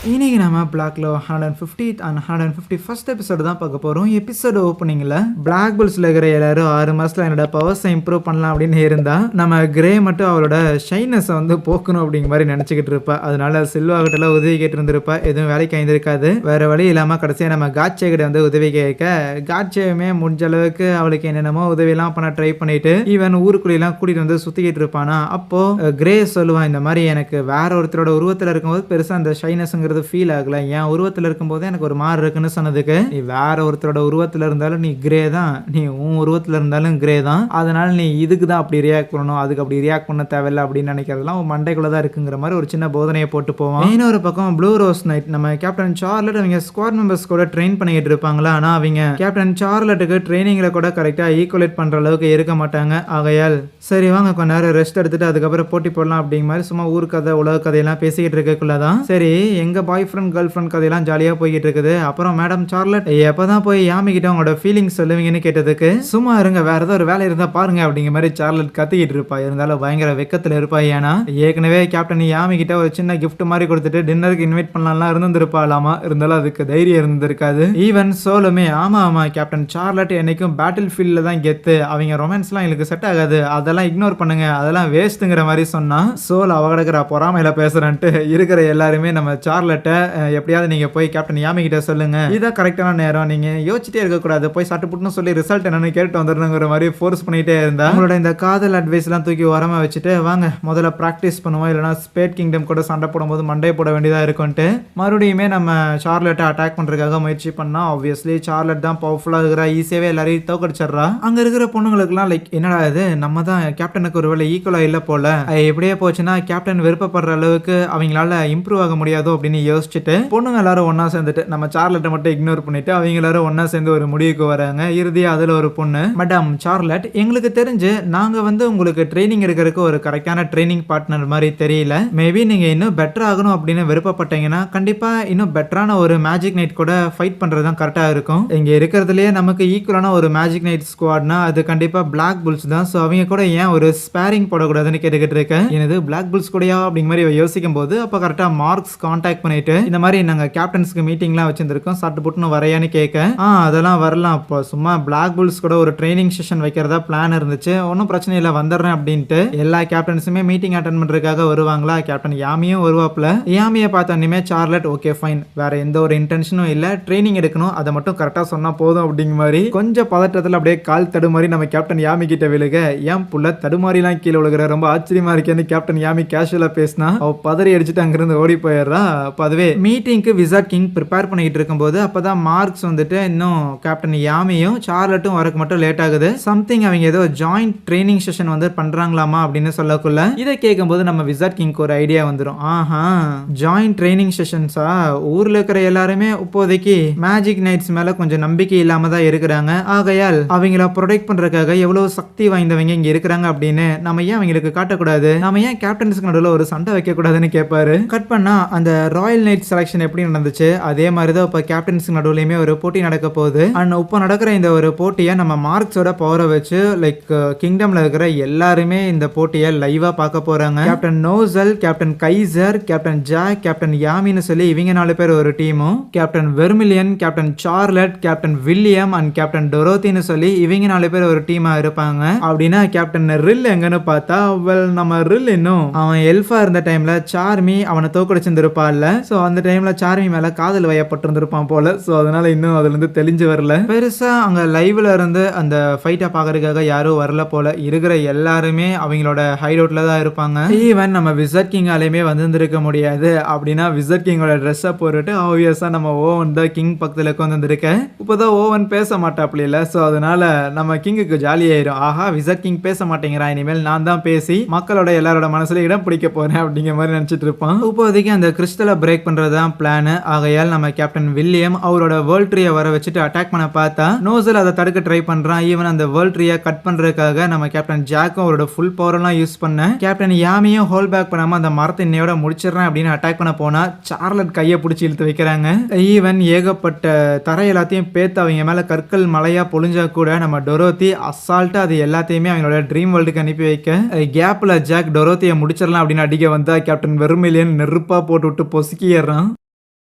இன்னைக்கு நம்ம பிளாக்ல 150th அண்ட் 151st எபிசோடு தான் பார்க்க போறோம். எபிசோடு ஓப்பனிங்ல பிளாக் புல்ஸ்ல இருக்கிற எல்லாரும் 6 மாசத்துல என்னோட பவர்ஸை இம்ப்ரூவ் பண்ணலாம் அப்படின்னு இருந்தா நம்ம கிரே மட்டும் அவளோட ஷைனஸை வந்து போக்கணும் அப்படிங்கிற மாதிரி நினைச்சுக்கிட்டு இருப்பா. அதனால சில்வா கிட்ட உதவி கேட்டு இருந்திருப்பா. எதுவும் வேலைக்கு ஆயிருக்காது. வேற வழி இல்லாம கடைசியா நம்ம காட்சே கிட்ட வந்து உதவி கேட்க காட்சேவுமே முடிஞ்ச அளவுக்கு அவளுக்கு என்னென்னமோ உதவி எல்லாம் பண்ண ட்ரை பண்ணிட்டு ஈவன் ஊருக்குள்ள எல்லாம் கூட்டிட்டு வந்து சுத்திக்கிட்டு இருப்பானா. அப்போ கிரே சொல்லுவான், இந்த மாதிரி எனக்கு வேற ஒருத்தரோட உருவத்துல இருக்கும்போது பெருசா அந்த ஷைனஸ்ங்கிறது ஃபீல் ஆகல, என் உருவத்துல இருக்கும்போது எனக்கு ஒரு மாதிரி இருக்குன்னு சொன்னதுக்கு, நீ வேற ஒருத்தரோட உருவத்துல இருந்தாலும் நீ கிரே தான், நீ உன் உருவத்துல இருந்தாலும் கிரே தான், அதனால நீ இதுக்கு தான் அப்படி ரியாக்ட் பண்ணணும், அதுக்கு அப்படி ரியாக்ட் பண்ண தேவையில்லை அப்படின்னு நினைக்கிறதுலாம் உன் மண்டைக்குள்ள தான் இருக்குங்கிற மாதிரி ஒரு சின்ன போதனையை போட்டு போவான். இன்னொரு பக்கம் ப்ளூ ரோஸ் நைட் நம்ம கேப்டன் சார்லட் அவங்க ஸ்குவாட் மெம்பர்ஸ் கூட ட்ரெயின் பண்ணிட்டு இருப்பாங்களா. ஆனா அவங்க கேப்டன் சார்லட்டுக்கு ட்ரைனிங்ல கூட கரெக்டா ஈக்குவலேட் பண்ற அளவுக்கு இருக்க மாட்டாங்க. ஆகையால் சரி வாங்க கொஞ்ச நேரம் ரெஸ்ட் எடுத்துட்டு அதுக்கப்புறம் போட்டி போடலாம் அப்படிங்கிற மாதிரி சும்மா ஊர் கதை உலக கதையெல்லாம் பேசிக்கிட்டு இருக்கக்குள்ளதான் சரி எங்க பாய் ஃப்ரெண்ட் கேர்ள் ஃப்ரெண்ட் கதையெல்லாம் ஜாலியா போய்கிட்டு இருக்குது. அப்புறம் மேடம் சார்லட் எப்பதான் போய் யாமி கிட்ட உங்களோட ஃபீலிங்ஸ் சொல்லுவீங்கன்னு கேட்டதுக்கு, சும்மா இருங்க வேற ஏதோ ஒரு வேலை இருந்தா பாருங்க அப்படிங்கிற மாதிரி சார்லட் கத்திக்கிட்டு இருப்பா. இருந்தாலும் பயங்கர வெக்கத்துல இருப்பா. ஏன்னா ஏற்கனவே கேப்டன் யாமி கிட்ட ஒரு சின்ன கிஃப்ட் மாதிரி கொடுத்துட்டு டின்னருக்கு இன்வைட் பண்ணலாம் இருந்திருப்பாலாமா. இருந்தாலும் அதுக்கு தைரியம் இருந்திருக்காது. ஈவன் சோலுமே ஆமா ஆமா கேப்டன் சார்லட் என்னைக்கும் பேட்டில் ஃபீல்ட்ல தான் கெத்து, அவங்க ரொமான்ஸ்லாம் எங்களுக்கு செட் ஆகாது, அதெல்லாம் இக்னோர் பண்ணுங்க, அதெல்லாம் வேஸ்ட்டுங்கிற மாதிரி சொன்னா சோல் அவ கிடக்குற பொறாமையில பேசுறேன்ட்டு இருக்கிற எல்லாருமே நம்ம சார்லட்டை எப்படியாவது நீங்க போய் கேப்டன் யாமி கிட்ட சொல்லுங்க, இதான் கரெக்டான நேரம், நீங்க யோசிச்சுட்டே இருக்கக்கூடாது, போய் சட்டு புட்டுன்னு சொல்லி ரிசல்ட் என்னன்னு கேட்டு வந்துடணுங்கிற மாதிரி ஃபோர்ஸ் பண்ணிட்டே இருந்தா உங்களோட இந்த காதல் அட்வைஸ் எல்லாம் தூக்கி வரமா வச்சுட்டு வாங்க முதல்ல ப்ராக்டிஸ் பண்ணுவோம், இல்லைனா ஸ்பேட் கிங்டம் கூட சண்டை போடும்போது மண்டை போட வேண்டியதா இருக்கும்ட்டு மறுபடியுமே நம்ம சார்லட்டை அட்டாக் பண்றதுக்காக முயற்சி பண்ணா. ஆப்வியஸ்லி சார்லட் தான் பவர்ஃபுல்லா இருக்கிறா, ஈஸியாவே எல்லாரையும் தோக்கடிச்சிடறா. அங்க இருக்கிற பொண்ணுங்களுக்குலாம் லைக் என்னடா இது நம்ம தான் கேப்டனுக்கு ஒரு வேலை ஈக்குவலா இல்ல போல, எப்படியே போச்சுன்னா கேப்டன் விருப்பப்படுற அளவுக்கு அவங்களால இம்ப்ரூவ் ஆக முடியாதோ அப்படின்னு யோசிச்சுட்டு பொண்ணுங்க எல்லாரும் ஒன்னா சேர்ந்துட்டு நம்ம சார்லட்டை மட்டும் இக்னோர் பண்ணிட்டு அவங்க எல்லாரும் ஒன்னா சேர்ந்து ஒரு முடிவுக்கு வராங்க. இறுதியா அதுல ஒரு பொண்ணு, மேடம் சார்லட் எங்களுக்கு தெரிஞ்சு நாங்க வந்து உங்களுக்கு ட்ரைனிங் எடுக்கிறதுக்கு ஒரு கரெக்டான ட்ரைனிங் பார்ட்னர் மாதிரி தெரியல, மேபி நீங்க இன்னும் பெட்டர் ஆகணும் அப்படின்னு விருப்பப்பட்டீங்கன்னா கண்டிப்பா இன்னும் பெட்டரான ஒரு மேஜிக் நைட் கூட ஃபைட் பண்றதுதான் கரெக்டா இருக்கும். இங்க இருக்கிறதுலயே நமக்கு ஈக்குவலான ஒரு மேஜிக் நைட் ஸ்குவாட்னா அது கண்டிப்பா பிளாக் புல்ஸ் தான். சோ அவங்க கூட ஏன் ஒரு ஸ்பேரிங் போடக்கூடாதுன்னு கேட்டுக்கிட்டு இருக்கேன். எனது பிளாக் புல்ஸ் கூடயா அப்படிங்கிற மாதிரி யோசிக்கும் போது அப்ப கரெக்டா மார்க்ஸ் கான்டாக்ட் பண்ணிட்டு இந்த மாதிரி நாங்க கேப்டன்ஸ்க்கு மீட்டிங்லாம் வச்சிருந்திருக்கோம், சட்டு புட்டுன்னு வரையான்னு கேட்க அதெல்லாம் வரலாம், இப்போ சும்மா பிளாக் புல்ஸ் கூட ஒரு ட்ரைனிங் செஷன் வைக்கிறதா பிளான் இருந்துச்சு, ஒன்றும் பிரச்சனை இல்லை வந்துடுறேன் அப்படின்ட்டு எல்லா கேப்டன்ஸுமே மீட்டிங் அட்டன் பண்றதுக்காக வருவாங்களா. கேப்டன் யாமியும் வருவாப்ல. யாமியை பார்த்தோன்னே சார்லட் ஓகே ஃபைன், வேற எந்த ஒரு இன்டென்ஷனும் இல்லை, ட்ரைனிங் எடுக்கணும் அதை மட்டும் கரெக்டா சொன்னா போதும் அப்படிங்கிற மாதிரி கொஞ்சம் பதட்டத்தில் அப்படியே கால் தடுமாறி நம்ம கேப்டன் யாமி கிட்ட விழுக, ஏன் புள்ள தடுமாறிலாம் கீழே விழுகிற, ரொம்ப ஆச்சரியமா இருக்கேன்னு கேப்டன் யாமி கேஷுவலா பேசினா அவ பதறி அடிச்சுட்டு அங்கிருந்து ஓடி போயிடுறா. அதுவே மீட்டிங்க்கு விசார்ட் கிங் ப்ரிப்பேர் பண்ணிட்டு இருக்கும்போது அப்பதான் மார்க்ஸ் வந்துட்டு இன்னும் கேப்டன் யாமியும் சார்லட்டும் வரக்கு மட்டும் லேட் ஆகுது. சம்திங் அவங்க ஏதோ ஜாயிண்ட் ட்ரைனிங் செஷன் வந்து பண்றாங்களாமா அப்படின்னு சொல்லக்குள்ள இதை கேட்கும்போது நம்ம விசார்ட் கிங்க்கு ஒரு ஐடியா வந்துடும். ஆஹா ஜாயிண்ட் ட்ரைனிங் செஷன்ஸா, ஊர்ல இருக்கிற எல்லாருமே இப்போதைக்கு மேஜிக் நைட்ஸ் மேல கொஞ்சம் நம்பிக்கை இல்லாம தான் இருக்கிறாங்க, ஆகையால் அவங்கள ப்ரொடெக்ட் பண்றதுக்காக எவ்வளவு சக்தி வாய்ந்தவங்க இங்க இருக்கிறாங்க அப்படின்னு நம்ம ஏன் அவங்களுக்கு காட்டக்கூடாது, நம்ம ஏன் கேப்டன்ஸ்க்கு நடுவில் ஒரு சண்டை வைக்க கூடாதுன்னு கேட்பாரு. கட் பண்ணா அந்த ராயல் நைட் செலக்ஷன் எப்படி நடந்துச்சு அதே மாதிரி தான் இப்போ கேப்டன்ஸ் நடுவுலையுமே ஒரு போட்டி நடக்க போகுது. அண்ட் இப்போ நடக்கிற இந்த ஒரு போட்டியை நம்ம மார்க்ஸோட பவரை வச்சு லைக் கிங்டம்ல இருக்கிற எல்லாருமே இந்த போட்டியை லைவா பார்க்க போறாங்க. Captain Nozel, captain Kaiser, captain Jack, captain யாமின்னு சொல்லி இவங்க 4 பேர் ஒரு டீமும், captain Vermillion, captain Charlotte, captain William and captain டொரோத்தின்னு சொல்லி இவங்க 4 பேர் ஒரு டீமா இருப்பாங்க. அப்படின்னா கேப்டன் ரில் எங்கன்னு பார்த்தா நம்ம ரில் இன்னும் அவன் எல்ஃபா இருந்த டைம்ல சார்மி அவனை தோக்கடிச்சிருந்திருப்பான்ல, சோ அந்த டைம்ல சார்மி மேல காதல் வயப்பட்டிருந்திருப்பான் போல. சோ அதனால இன்னும் அதுல இருந்து தெளிஞ்சு வரல. பெருசா அங்க லைவ்ல இருந்து அந்த ஃபைட்டை பாக்குறதுக்காக யாரும் வரல போல. இருக்கிற எல்லாருமே அவங்களோட ஹைடவுட்ல தான் இருப்பாங்க. ஈவன் நம்ம விசர்ட் கிங்காலையுமே வந்திருக்க முடியாது. அப்படின்னா விசர்ட் கிங்கோட ட்ரெஸ்ஸை போட்டுட்டு ஆப்வியஸா நம்ம ஓவன் தான் கிங் பக்கத்துல உட்காந்துருக்க. இப்போதான் ஓவன் பேச மாட்டாப்ல இல்ல, சோ அதனால நம்ம கிங்குக்கு ஜாலி ஆயிரும். ஆஹா விசர்ட் கிங் பேச மாட்டேங்கிறான், இனிமேல் நான் தான் பேசி மக்களோட எல்லாரோட மனசுல இடம் பிடிக்க போறேன் அப்படிங்கிற மாதிரி நினைச்சிட்டு இருப்பான். இப்போதைக்கு அந்த கிறிஸ்டலை பிரேக் பண்றதுதான் பிளான். ஆகையால் நம்ம கேப்டன் வில்லியம் அவரோட வேர்ல்ட் ட்ரீயை வர வச்சுட்டு அட்டாக் பண்ண பார்த்தா நோசல் அதை தடுக்க ட்ரை பண்றான். ஈவன் அந்த வேர்ல்ட் ட்ரீயை கட் பண்றதுக்காக நம்ம கேப்டன் ஜாக்கும் அவரோட ஃபுல் பவர் எல்லாம் யூஸ் பண்ண கேப்டன் யாமியும் ஹோல் பேக் பண்ணாம அந்த மரத்தை இன்னையோட முடிச்சிடறேன் அப்படின்னு அட்டாக் பண்ண போனா சார்லட் கையை பிடிச்சி இழுத்து வைக்கிறாங்க. ஈவன் ஏகப்பட்ட தரை எல்லாத்தையும் பேத்து அவங்க மேல கற்கள் மலையா பொழிஞ்சா கூட நம்ம டொரோத்தி அசால்ட்டா அது எல்லாத்தையுமே அவங்களோட ட்ரீம் வேர்ல்டுக்கு அனுப்பி வைக்க கேப்ல ஜாக் டொரோத்தியை முடிச்சிடலாம் அப்படின்னு அடிக்க வந்தா கேப்டன் வெர்மிலியன் நெருப்பா போட்டு விட்டு பொசுக்கிடுறான்.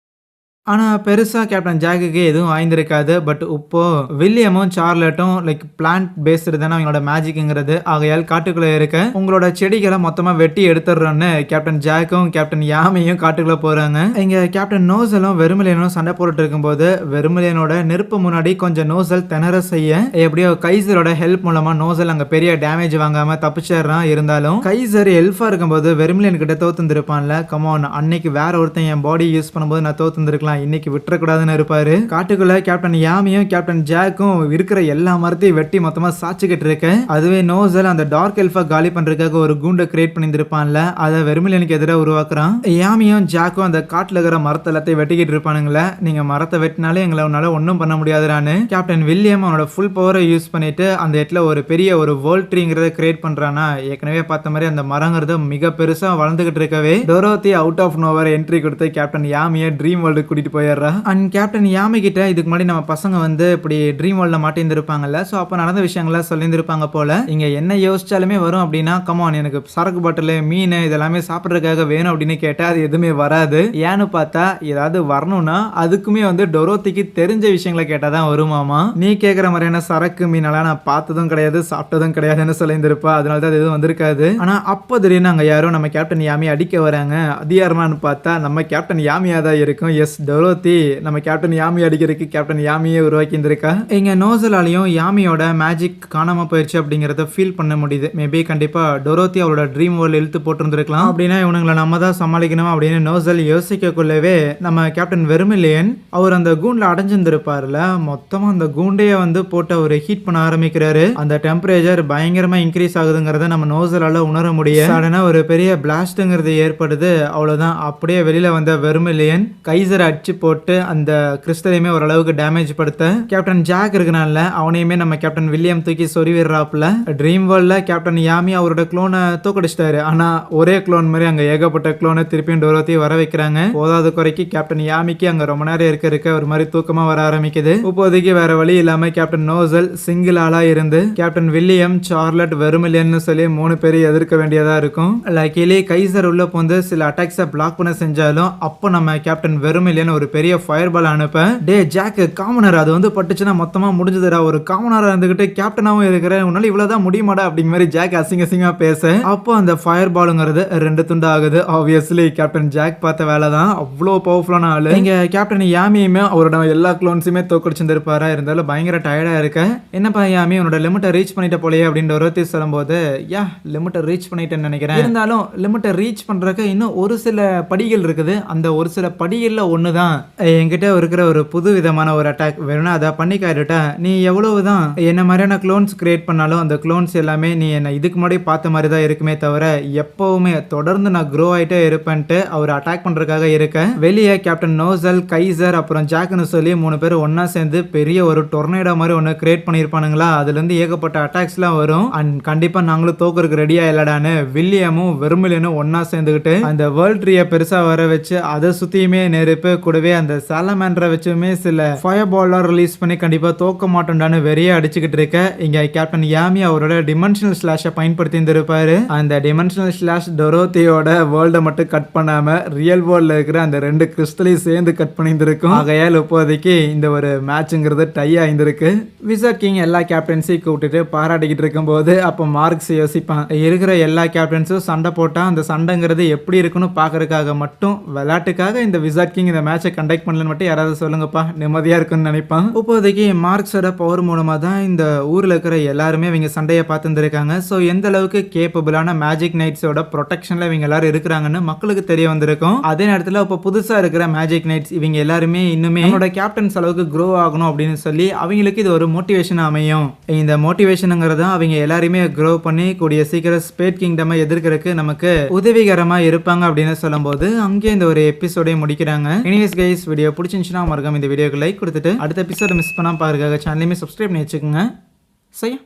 ஆனால் பெருசாக கேப்டன் ஜாக்குக்கு எதுவும் வாய்ந்திருக்காது. பட் இப்போ வில்லியமும் சார்லட்டும் லைக் பிளான்ட் பேஸ்டு தானே அவங்களோட மேஜிக்ங்கிறது. ஆகையால் காட்டுக்குள்ளே இருக்க உங்களோட செடிகளை மொத்தமாக வெட்டி எடுத்துடுறோன்னு கேப்டன் ஜாக்கும் கேப்டன் யாமியும் காட்டுக்குள்ளே போகிறாங்க. இங்கே கேப்டன் நோசலும் வெறுமலியனும் சண்டை போட்டுட்டு இருக்கும்போது வெறுமலியனோட நெருப்பு முன்னாடி கொஞ்சம் நோசல் திணற செய்ய எப்படியோ கைசரோட ஹெல்ப் மூலமா நோசல் அங்கே பெரிய டேமேஜ் வாங்காம தப்பிச்சிடறான். இருந்தாலும் கைசர் எல்ஃபா இருக்கும்போது வெறுமலியன் கிட்ட தோத்துருப்பான்ல. கமான், அன்னைக்கு வேற ஒருத்தன் என் பாடி யூஸ் பண்ணும்போது நான் தோத்துருக்கலாம், இன்னைக்கு விட்டுறக்கூடாதுன்னு இருப்பாரு. காட்டுக்குள்ள கேப்டன் யாமியும் கேப்டன் ஜாக்கும் இருக்கிற எல்லா மரத்தையும் வெட்டி மொத்தமா சாச்சுக்கிட்டு இருக்க அதுவே நோசல் அந்த டார்க் எல்ஃபா காலி பண்றதுக்காக ஒரு கூண்டை கிரியேட் பண்ணிருப்பான்ல, அதை வெறுமலியனுக்கு எதிராக உருவாக்குறான். யாமியும் ஜாக்கும் அந்த காட்டுல இருக்கிற மரத்தை எல்லாத்தையும் வெட்டிக்கிட்டு இருப்பானுங்களே. நீங்க மரத்தை வெட்டினாலே எங்களை உன்னால ஒன்றும் பண்ண முடியாதுறான்னு கேப்டன் வில்லியம் அவனோட ஃபுல் பவரை யூஸ் பண்ணிட்டு அந்த இடத்துல ஒரு பெரிய ஒரு வேர்ல்ட் ட்ரீங்கிறத கிரியேட் பண்றானா. ஏற்கனவே பார்த்த மாதிரி அந்த மரங்கிறது மிக பெருசா வளர்ந்துகிட்டு இருக்கவே டோரோத்தி அவுட் ஆஃப் நோவர் என்ட்ரி கொடுத்து கேப்டன் யாமியை ட்ரீம் வேர்ல்டு கூட்டிட்டு போயிடுறா. அண்ட் கேப்டன் யாமி கிட்ட இதுக்கு முன்னாடி நம்ம பசங்க வந்து இப்படி ட்ரீம் வேர்ல்ட்ல மாட்டிருந்திருப்பாங்கல்ல. ஸோ அப்போ நடந்த விஷயங்கள சொல்லியிருந்திருப்பாங்க போல. இங்க என்ன யோசிச்சாலுமே வரும் அப்படின்னா, கமான் எனக்கு சரக்கு பாட்டில் மீன் இதெல்லாமே சாப்பிட்றதுக்காக வேணும் அப்படின்னு கேட்டா அது எதுவுமே வராது. ஏன்னு பார்த்தா ஏதாவது வரணும்னா அதுக்குமே வந்து டொரோத்திக்கு தெரிஞ்ச விஷயங்களை கேட்டால் தான் வருமாமா. நீ கேட்குற மாதிரியான சரக்கு மீனெல்லாம் நான் பார்த்ததும் கிடையாது சாப்பிட்டதும் கிடையாதுன்னு சொல்லியிருந்திருப்பா. அதனால தான் அது எதுவும் வந்திருக்காது. ஆனால் அப்போ திடீர்னு அங்கே யாரும் நம்ம கேப்டன் யாமி அடிக்க வராங்க. அது யாருமான்னு பார்த்தா நம்ம கேப்டன் யாமியா தான் இருக்கும். எஸ், டொரோத்தி நம்ம கேப்டன் யாமி அடிக்கிறதுக்கு கேப்டன் யாமியை உருவாக்கி இருந்திருக்கா. இங்கே நோசலாலையும் யாமியோட மேஜிக் காணாம போயிடுச்சு அப்படிங்கிறத ஃபீல் பண்ண முடியுது. மேபி கண்டிப்பா டொரோத்தி அவரோட ட்ரீம் வேர்ல்ட் இழுத்து போட்டிருந்திருக்கலாம். அப்படின்னா இவனுங்களை நம்ம தான் சமாளிக்கணும் அப்படின்னு நோசல் யோசிக்கக்குள்ளவே நம்ம கேப்டன் வெறுமில்லியன் அவர் அந்த கூண்டில் அடைஞ்சிருந்திருப்பார்ல, மொத்தமாக அந்த கூண்டையை வந்து போட்டு அவர் ஹீட் பண்ண ஆரம்பிக்கிறாரு. அந்த டெம்பரேச்சர் பயங்கரமா இன்க்ரீஸ் ஆகுதுங்கிறத நம்ம நோசலால உணர முடியும். சடனா ஒரு பெரிய பிளாஸ்ட்ங்கிறது ஏற்படுது. அவ்வளவுதான், அப்படியே வெளியில வந்த வெறுமில்லியன் கைசரை அடிச்சு போட்டு அந்த கிறிஸ்டலையுமே ஓரளவுக்கு டேமேஜ் படுத்த கேப்டன் ஜாக் இருக்கனால அவனையுமே நம்ம கேப்டன் வில்லியம் தூக்கி சொருவிடுறாப்புல. ட்ரீம் வேர்ல்ட்ல கேப்டன் யாமி அவரோட குளோனை தூக்கடிச்சிட்டாரு. ஆனா ஒரே குளோன் மாதிரி அங்க ஏகப்பட்ட குளோனை திருப்பியும் டோரோத்தி வர வைக்கிறாங்க. போதாத குறைக்கு கேப்டன் யாமிக்கு அங்க ரொம்ப நேரம் இருக்க ஒரு மாதிரி தூக்கமா வர ஆரம்பிக்குது. இப்போதைக்கு வேற வழி இல்லாம கேப்டன் நோசல் சிங்கிள் ஆளா இருந்து கேப்டன் வில்லியம் சார்லட் வெறுமில்லியன் சொல்லி 3 பேரை எதிர்க்க வேண்டியதா இருக்கும். லக்கிலி கைசர் உள்ள போந்து சில அட்டாக்ஸை பிளாக் பண்ண செஞ்சாலும் அப்போ நம்ம கேப்டன் வெறுமில்லியன் ஒரு பெரிய ஃபயர் பால் அனுப்ப, டே ஜாக் காமனர் அது வந்து பட்டுச்சுன்னா மொத்தமா முடிஞ்சதுடா, ஒரு காமனரா இருந்துகிட்டு கேப்டனாவும் இருக்கிற உன்னால இவ்வளவுதான் முடியுமாடா அப்படிங்கிற மாதிரி ஜாக் அசிங்கமா பேச அப்போ அந்த ஃபயர் பாலுங்கிறது 2 துண்டு ஆகுது. ஆப்வியஸ்லி கேப்டன் ஜாக் பார்த்த வேலை தான், அவ்வளோ பவர்ஃபுல்லான ஆளு. இங்க கேப்டன் யாமியுமே அவரோட எல்லா க்ளோன்ஸுமே தோக்கடிச்சிருந்திருப்பாரா. இருந்தாலும் பயங்கர டயர்டா இருக்க, என்னப்பா யாமி உன்னோட லிமிட்டை ரீச் பண்ணிட்ட போலயே அப்படின்னு ஒருத்தி சொல்லும்போது, யா லிமிட்டை ரீச் பண்ணிட்டேன்னு நினைக்கிறேன். இருந்தாலும் லிமிட்டை ரீச் பண்றதுக்கு இன்னும் ஒரு சில படிகள் இருக்குது. அந்த ஒரு சில படிகள்ல ஒண்ணுதான் என்கிட்ட இருக்கிற ஒரு புது விதமான ஒரு அட்டாக். வேணும்னா அதை பண்ணிக்காருட்டா, நீ எவ்வளவுதான் என்ன மாதிரியான க்ளோன்ஸ் கிரியேட் பண்ணாலும் அந்த க்ளோன்ஸ் எல்லாமே நீ என்ன இதுக்கு முன்னாடி பார்த்த மாதிரி தான் இருக்குமே தவிர எப்பவுமே தொடர்ந்து நான் க்ரோ ஆயிட்டே இருப்பேன்ட்டு அவர் அட்டாக் பண்றதுக்காக இருக்க வெளியே கேப்டன் நோசல் கைசர் அப்புறம் ஜாக்னு சொல்லி 3 பேர் ஒன்னா சேர்ந்து பெரிய ஒரு டொர்னேடோ மாதிரி ஒன்று கிரியேட் பண்ணியிருப்பானுங்களா. அதுல இருந்து ஏகப்பட்ட அட்டாக்ஸ்லாம் வரும். அண்ட் கண்டிப்பா நாங்களும் தோக்குறதுக்கு ரெடியா இல்லடான்னு வில்லியமும் வெறுமில்லியனும் ஒன்னா சேர்ந்துக்கிட்டு அந்த வேர்ல்ட் ட்ரீயை பெருசா வர வச்சு அதை சுத்தியுமே நெருப்பு கூடவே அந்த சாலமேண்டரை வச்சுமே சில ஃபயர் பால்லாம் ரிலீஸ் பண்ணி கண்டிப்பா தோக்க மாட்டோம்டான்னு வெறிய அடிச்சுக்கிட்டு இருக்க இங்க கேப்டன் யாமி அவரோட டிமென்ஷனல் ஸ்லாஷை பயன்படுத்தி இருந்திருப்பாரு. அந்த டிமென்ஷனல் ஸ்லாஷ் டொரோத்தியோட வேர்ல்டை மட்டும் கட் பண்ணாம ரியல் வேர்ல்ட்ல இருக்கிற அந்த 2 கிறிஸ்டலையும் சேர்ந்து கட் பண்ணியிருந்திருக்கும். ஆகையால் இப்போதைக்கு இந்த ஒரு மேட்ச்ங்கிறது டை ஆயிருந்திருக்கு. விசார்ட் கிங் எல்லா கேப்டன்ஸையும் கூப்பிட்டுட்டு பாராட்டிக்கிட்டு இருக்கும்போது அப்போ மார்க்ஸ் யோசிப்பான், இருக்கிற எல்லா கேப்டன்ஸும் சண்டை போட்டா அந்த சண்டைங்கிறது எப்படி இருக்குன்னு பாக்குறதுக்காக மட்டும் விளையாட்டுக்காக இந்த விசார்ட் கிங் இந்த மேட்சை கண்டக்ட் பண்ணலன்னு மட்டும் யாராவது சொல்லுங்கப்பா, நிம்மதியா இருக்குன்னு நினைப்பான். இப்போதைக்கு மார்க்ஸோட பவர் மூலமா தான் இந்த ஊர்ல இருக்கிற எல்லாருமே இவங்க சண்டையை பார்த்துருக்காங்க. ஸோ எந்த அளவுக்கு கேப்பபிளான மேஜிக் நைட்ஸோட ப்ரொடெக்ஷன்ல இவங்க எல்லாரும் இருக்கிறாங்கன்னு மக்களுக்கு தெரிய வந்திருக்கும். அதே நேரத்தில் இப்போ புதுசா இருக்கிற மேஜிக் நைட்ஸ் இவங்க எல்லாருமே இன்னுமே என்னோட கேப்டன்ஸ் அளவுக்கு க்ரோ ஆகணும் அப்படின்னு சொல்லி அவங்களுக்கு இது ஒரு மோட்டிவேஷன் அமையும். இந்த மோட்டிவேஷனுங்கிறது அவங்க எல்லாருமே க்ரோ பண்ணி கூடிய சீக்கிரம் ஸ்பேட் கிங்டம் எதிர்க்கிறதுக்கு நமக்கு உதவிகரமா இருப்பாங்க அப்படின்னு சொல்லும்போது அங்கே இந்த ஒரு எபிசோடை முடிக்கிறாங்க. எனிவேஸ் கைஸ், வீடியோ பிடிச்சிருந்துச்சுன்னா மறக்காம இந்த வீடியோக்கு லைக் கொடுத்துட்டு அடுத்த எபிசோட மிஸ் பண்ணாம பாருங்க. சேனலையுமே சப்ஸ்கிரைப் பண்ணி வச்சுக்கோங்க. சரியா?